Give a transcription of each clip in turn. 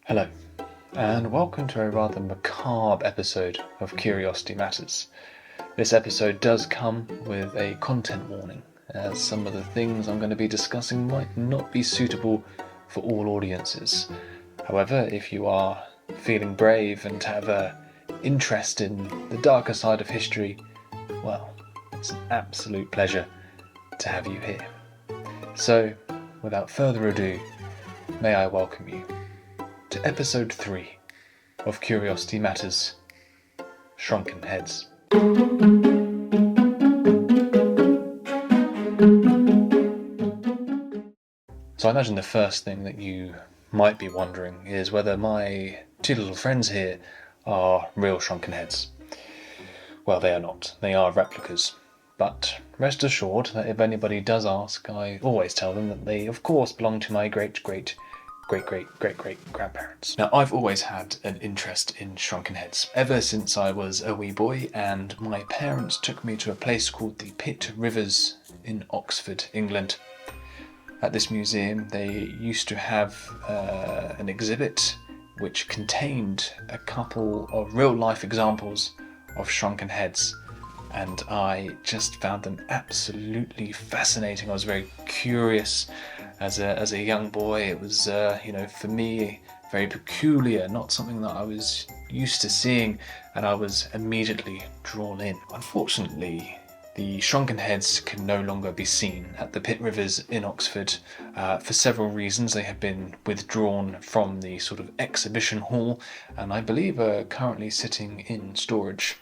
Hello, and welcome to a rather macabre episode of Curiosity Matters. This episode does come with a content warning, as some of the things I'm going to be discussing might not be suitable for all audiences. However, if you are feeling brave and have an interest in the darker side of history, well, it's an absolute pleasure to have you here. So, without further ado, may I welcome you to episode 3 of Curiosity Matters, Shrunken Heads. So I imagine the first thing that you might be wondering is whether my two little friends here are real shrunken heads. Well, they are not. They are replicas. But rest assured that if anybody does ask, I always tell them that they of course belong to my great-great-great-great-great-grandparents. Now, I've always had an interest in shrunken heads ever since I was a wee boy, and my parents took me to a place called the Pit Rivers in Oxford, England. At this museum, they used to have an exhibit which contained a couple of real-life examples of shrunken heads, and I just found them absolutely fascinating. I was very curious as a young boy. It was, for me, very peculiar, not something that I was used to seeing, and I was immediately drawn in. Unfortunately, the shrunken heads can no longer be seen at the Pit Rivers in Oxford for several reasons. They have been withdrawn from the sort of exhibition hall, and I believe are currently sitting in storage.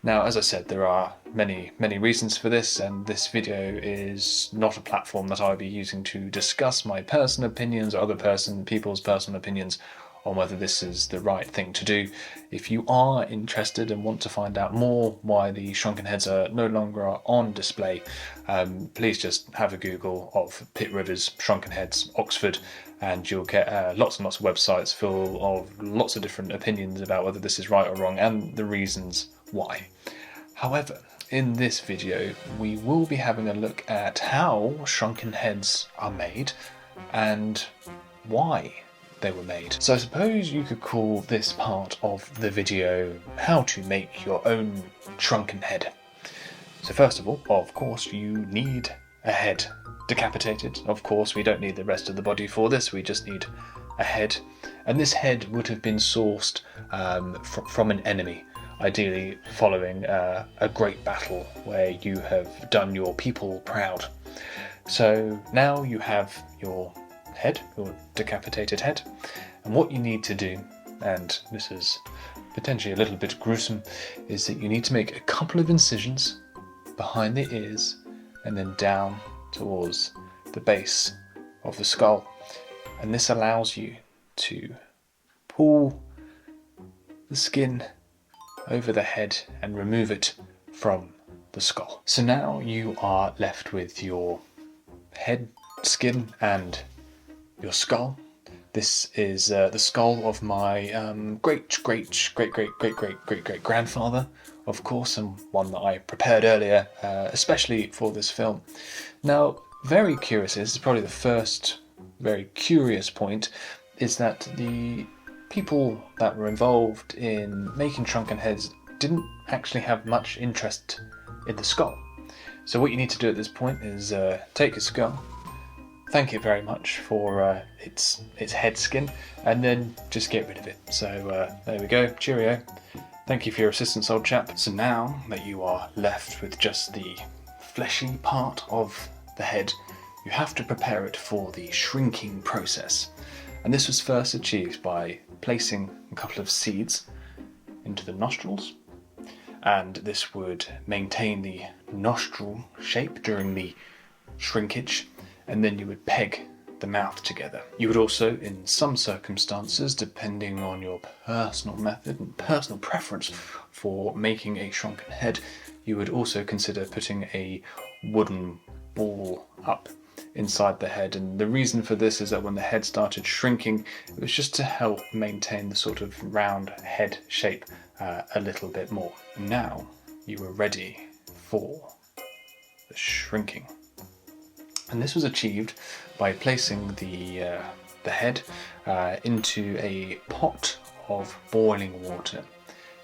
Now, as I said, there are many reasons for this, and this video is not a platform that I'll be using to discuss my personal opinions or other people's personal opinions on whether this is the right thing to do. If you are interested and want to find out more why the shrunken heads are no longer on display, please just have a Google of Pit Rivers Shrunken Heads Oxford, and you'll get lots and lots of websites full of lots of different opinions about whether this is right or wrong and the reasons why. However, in this video we will be having a look at how shrunken heads are made and why they were made. So I suppose you could call this part of the video how to make your own shrunken head. So first of all, of course, you need a head. Decapitated, of course, we don't need the rest of the body for this, we just need a head. And this head would have been sourced from an enemy, ideally following a great battle where you have done your people proud. So now you have your head, your decapitated head, and what you need to do, and this is potentially a little bit gruesome, is that you need to make a couple of incisions behind the ears and then down towards the base of the skull, and this allows you to pull the skin over the head and remove it from the skull. So now you are left with your head skin and your skull. This is the skull of my great-great-great-great-great-great-great-grandfather, of course, and one that I prepared earlier, especially for this film. Now, very curious, this is probably the first very curious point, is that the people that were involved in making shrunken heads didn't actually have much interest in the skull. So what you need to do at this point is take a skull, thank it very much for its head skin, and then just get rid of it. So there we go, cheerio. Thank you for your assistance, old chap. So now that you are left with just the fleshy part of the head, you have to prepare it for the shrinking process. And this was first achieved by placing a couple of seeds into the nostrils, and this would maintain the nostril shape during the shrinkage, and then you would peg the mouth together. You would also, in some circumstances, depending on your personal method and personal preference for making a shrunken head, you would also consider putting a wooden ball up inside the head. And the reason for this is that when the head started shrinking, it was just to help maintain the sort of round head shape a little bit more. Now you were ready for the shrinking. And this was achieved by placing the the head into a pot of boiling water,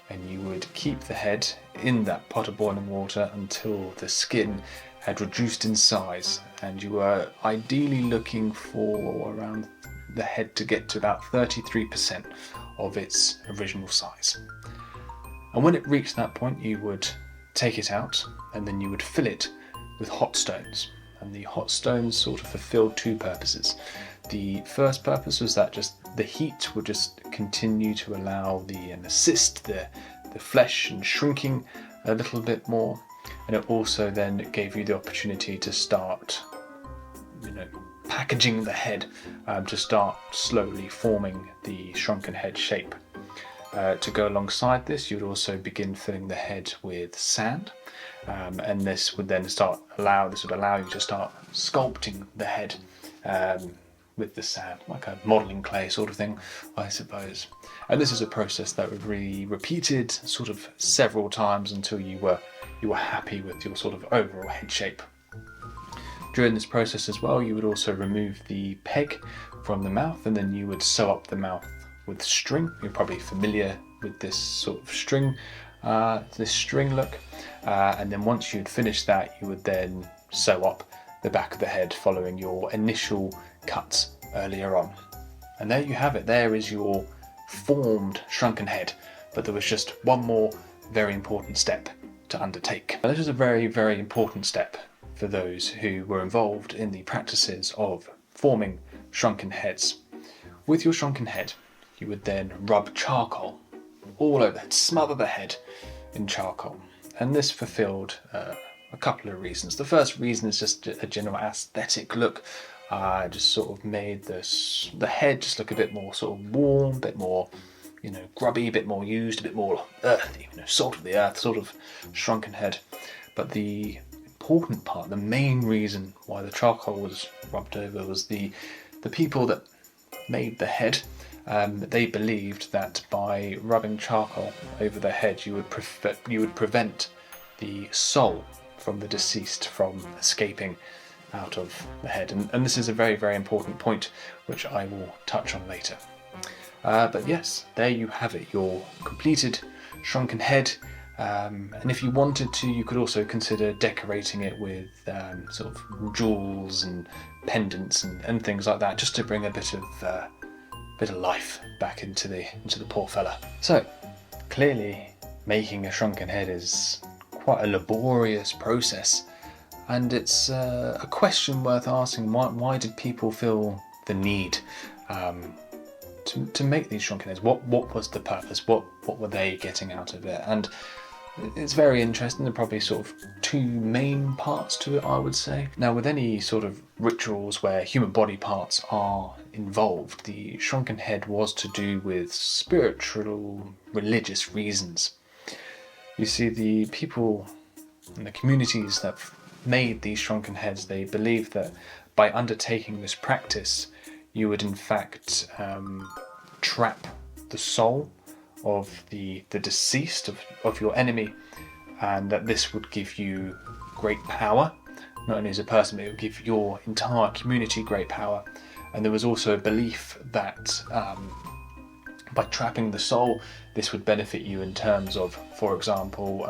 and you would keep the head in that pot of boiling water until the skin had reduced in size, and you were ideally looking for around the head to get to about 33% of its original size. And when it reached that point, you would take it out, and then you would fill it with hot stones. And the hot stones sort of fulfilled two purposes. The first purpose was that just the heat would just continue to allow and assist the flesh in shrinking a little bit more, and it also then gave you the opportunity to start, packaging the head, to start slowly forming the shrunken head shape. To go alongside this, you would also begin filling the head with sand, and this would allow you to start sculpting the head with the sand, like a modelling clay sort of thing, I suppose. And this is a process that would be repeated sort of several times until you were happy with your sort of overall head shape. During this process as well, you would also remove the peg from the mouth, and then you would sew up the mouth with string. You're probably familiar with this sort of string, this string look. And then once you'd finished that, you would then sew up the back of the head following your initial cuts earlier on. And there you have it. There is your formed shrunken head. But there was just one more very important step to undertake. And this is a very, very important step for those who were involved in the practices of forming shrunken heads. With your shrunken head, you would then rub charcoal all over it, smother the head in charcoal. And this fulfilled a couple of reasons. The first reason is just a general aesthetic look. Just sort of made the head just look a bit more sort of warm, a bit more, grubby, a bit more used, a bit more earthy, salt of the earth sort of shrunken head. But the important part, the main reason why the charcoal was rubbed over was the people that made the head. They believed that by rubbing charcoal over the head, you would prevent the soul from the deceased from escaping out of the head. And this is a very, very important point, which I will touch on later. But yes, there you have it, your completed shrunken head. And if you wanted to, you could also consider decorating it with sort of jewels and pendants and things like that, just to bring a bit of life back into the poor fella. So clearly, making a shrunken head is quite a laborious process, and it's a question worth asking. Why did people feel the need to make these shrunken heads? What was the purpose? What were they getting out of it? And it's very interesting. There are probably sort of two main parts to it, I would say. Now, with any sort of rituals where human body parts are involved, the shrunken head was to do with spiritual, religious reasons. You see, the people and the communities that made these shrunken heads, they believed that by undertaking this practice, you would in fact trap the soul of the deceased, of your enemy, and that this would give you great power, not only as a person, but it would give your entire community great power. And there was also a belief that by trapping the soul, this would benefit you in terms of, for example,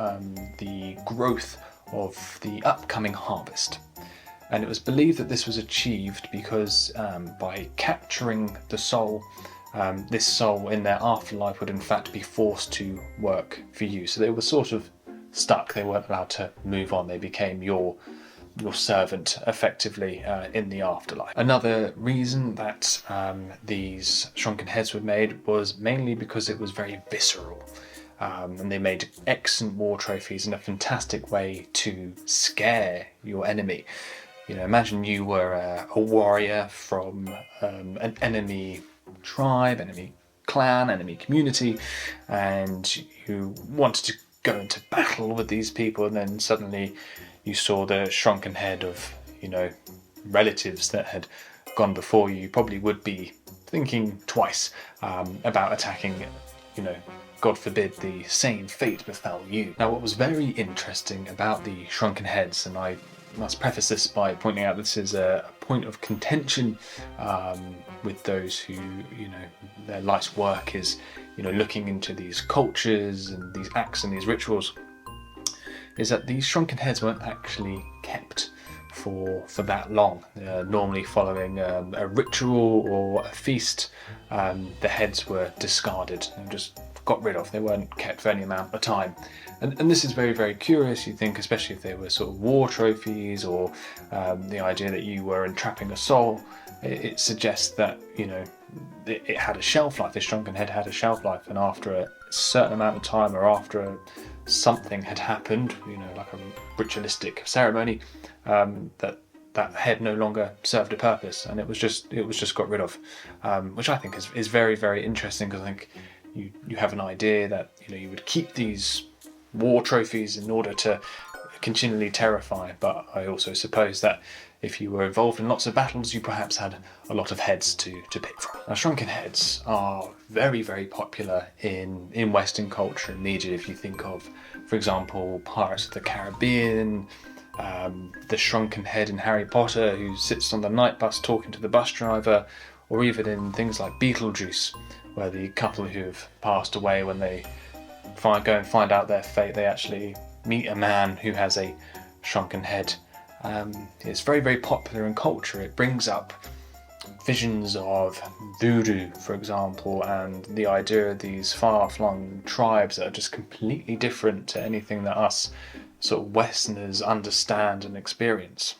the growth of the upcoming harvest. And it was believed that this was achieved because by capturing the soul, this soul in their afterlife would in fact be forced to work for you. So they were sort of stuck. They weren't allowed to move on. They became your servant effectively in the afterlife. Another reason that these shrunken heads were made was mainly because it was very visceral. And they made excellent war trophies and a fantastic way to scare your enemy. Imagine you were a warrior from an enemy tribe, enemy clan, enemy community, and you wanted to go into battle with these people, and then suddenly you saw the shrunken head of, relatives that had gone before you. You probably would be thinking twice about attacking, God forbid the same fate befell you. Now, what was very interesting about the shrunken heads, and I must preface this by pointing out this is a point of contention with those who, their life's work is, looking into these cultures and these acts and these rituals, is that these shrunken heads weren't actually kept for that long. Normally following a ritual or a feast, the heads were discarded and just got rid of. They weren't kept for any amount of time. And this is very, very curious, you think, especially if they were sort of war trophies or the idea that you were entrapping a soul. It suggests that, it had a shelf life. This shrunken head had a shelf life, and after a certain amount of time, or after something had happened, like a ritualistic ceremony, that head no longer served a purpose, and it was just got rid of, which I think is very, very interesting, because I think you have an idea that you would keep these war trophies in order to continually terrify, but I also suppose that if you were involved in lots of battles, you perhaps had a lot of heads to pick from. Now, shrunken heads are very, very popular in Western culture and media. If you think of, for example, Pirates of the Caribbean, the shrunken head in Harry Potter who sits on the night bus talking to the bus driver, or even in things like Beetlejuice, where the couple who have passed away, when they go and find out their fate, they actually meet a man who has a shrunken head. It's very, very popular in culture. It brings up visions of voodoo, for example, and the idea of these far-flung tribes that are just completely different to anything that us sort of Westerners understand and experience.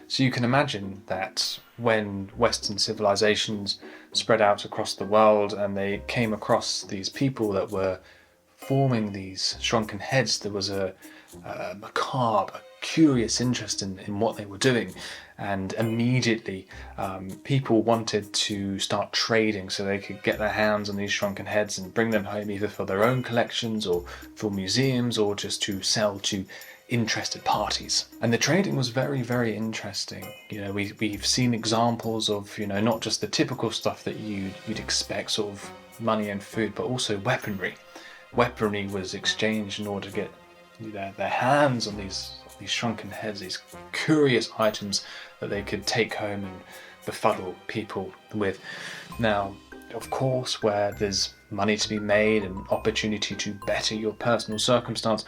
So you can imagine that when Western civilizations spread out across the world and they came across these people that were forming these shrunken heads, there was a macabre, curious interest in what they were doing, and immediately people wanted to start trading so they could get their hands on these shrunken heads and bring them home, either for their own collections or for museums, or just to sell to interested parties. And the trading was very, very interesting. We've seen examples of not just the typical stuff that you'd expect, sort of money and food, but also weaponry. Weaponry was exchanged in order to get their hands on these shrunken heads, these curious items that they could take home and befuddle people with. Now, of course, where there's money to be made and opportunity to better your personal circumstance,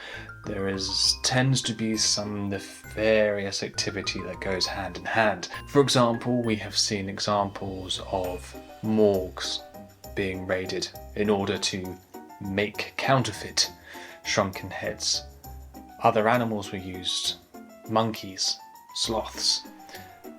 there tends to be some nefarious activity that goes hand in hand. For example, we have seen examples of morgues being raided in order to make counterfeit shrunken heads. Other animals were used, monkeys, sloths,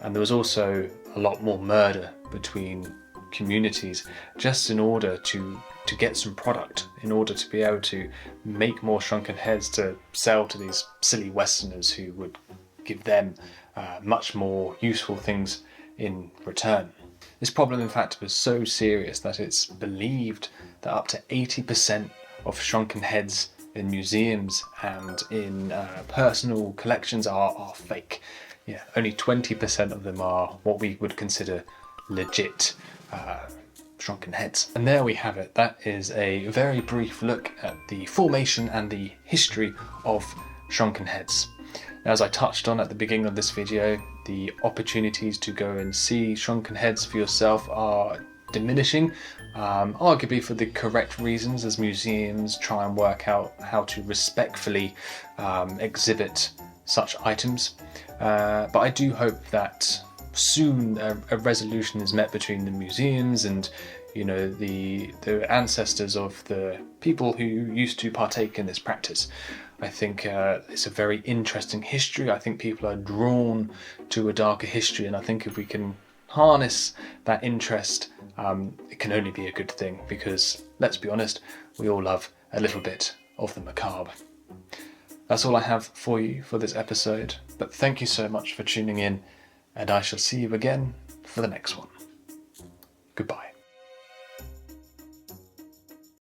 and there was also a lot more murder between communities just in order to get some product, in order to be able to make more shrunken heads to sell to these silly Westerners who would give them much more useful things in return. This problem, in fact, was so serious that it's believed that up to 80% of shrunken heads in museums and in personal collections are fake. Only 20% of them are what we would consider legit shrunken heads. And there we have it. That is a very brief look at the formation and the history of shrunken heads. Now, as I touched on at the beginning of this video, the opportunities to go and see shrunken heads for yourself are diminishing, arguably for the correct reasons, as museums try and work out how to respectfully exhibit such items. But I do hope that soon a resolution is met between the museums and the ancestors of the people who used to partake in this practice. I think it's a very interesting history. I think people are drawn to a darker history, and I think if we can harness that interest, it can only be a good thing, because let's be honest, we all love a little bit of the macabre. That's all I have for you for this episode, but thank you so much for tuning in, and I shall see you again for the next one. Goodbye.